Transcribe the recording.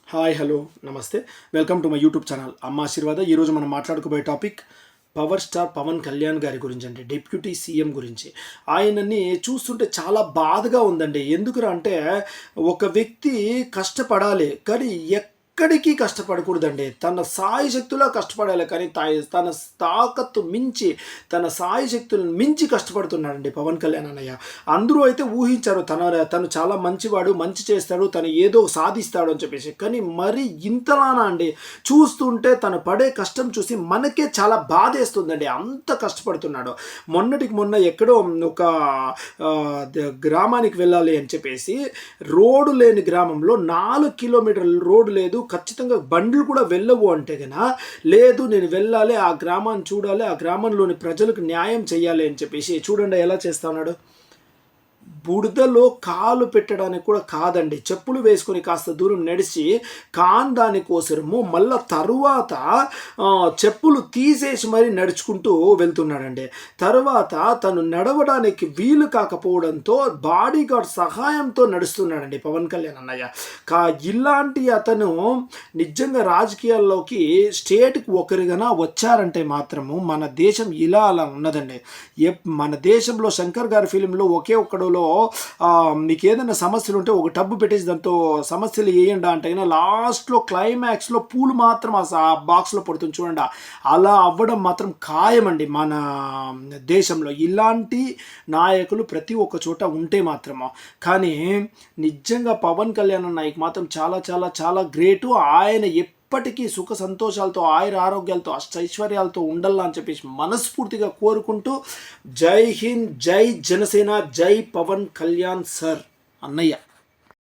Hi hello నమస్తే welcome to my YouTube channel అమ్మ ఆశీర్వాద. ఈరోజు మనం మాట్లాడుకోబోయే topic power star Pawan Kalyan గారి గురించి అండి, డిప్యూటీ సీఎం గురించి. ఆయనని చూస్తుంటే చాలా బాధగా ఉందండి. ఎందుకురా అంటే ఒక వ్యక్తి కష్టపడాలి కానీ ఎక్కడికి కష్టపడకూడదండి. తన సాయి శక్తులా కష్టపడాలి కానీ తన తాకత్తు మించి తన సాయి శక్తులను మించి కష్టపడుతున్నాడండి పవన్ కళ్యాణ్ అన్నయ్య. అందరూ అయితే ఊహించారు తను చాలా మంచివాడు, మంచి చేస్తాడు, తను ఏదో సాధిస్తాడు అని చెప్పేసి. కానీ మరి ఇంతలానా అండి, చూస్తుంటే తను పడే కష్టం చూసి మనకే చాలా బాధేస్తుందండి. అంత కష్టపడుతున్నాడు. మొన్నటికి మొన్న ఎక్కడో ఒక గ్రామానికి వెళ్ళాలి అని చెప్పేసి రోడ్డు లేని గ్రామంలో 4 కిలోమీటర్ల రోడ్డు లేదు, ఖచ్చితంగా బండ్లు కూడా వెళ్ళవు అంటే గన లేదు, నేను వెళ్ళాలి, ఆ గ్రామాన్ని చూడాలి, ఆ గ్రామంలోని ప్రజలకు న్యాయం చేయాలి అని చెప్పేసి చూడండి ఎలా చేస్తా ఉన్నాడు. బుడదలో కాలు పెట్టడానికి కూడా కాదండి, చెప్పులు వేసుకొని కాస్త దూరం నడిచి దానికోసము మళ్ళా తరువాత చెప్పులు తీసేసి మరీ నడుచుకుంటూ వెళ్తున్నాడండి. తర్వాత తను నడవడానికి వీలు కాకపోవడంతో బాడీ గార్డ్ సహాయంతో నడుస్తున్నాడండి పవన్ కళ్యాణ్ అన్నయ్య. ఇలాంటి అతను నిజంగా రాజకీయాల్లోకి స్టేట్కి ఒకరిగా వచ్చారంటే మాత్రము మన దేశం ఇలా అలా ఉన్నదండి. మన దేశంలో శంకర్ గారి ఫిలింలో ఒకే ఒక్కడులో మీకు ఏదైనా సమస్యలు ఉంటే ఒక టబ్బు పెట్టేసి దాంతో సమస్యలు వేయండి అంటే లాస్ట్లో క్లైమాక్స్లో పూలు మాత్రం ఆ బాక్స్లో పడుతుంది చూడండి. అలా అవ్వడం మాత్రం ఖాయమండి మన దేశంలో. ఇలాంటి నాయకులు ప్రతి ఒక్క చోట ఉంటే మాత్రము. కానీ నిజంగా పవన్ కళ్యాణ్ నాయక్ మాత్రం చాలా చాలా చాలా గ్రేటు. ఆయన ఎప్పటికీ సుఖ సంతోషాలతో, ఆయుర ఆరోగ్యాలతో, అష్టైశ్వర్యాలతో ఉండాలని అని చెప్పేసి మనస్ఫూర్తిగా కోరుకుంటూ జై హింద్, జై జనసేన, జై పవన్ కళ్యాణ్ సార్ అన్నయ్య.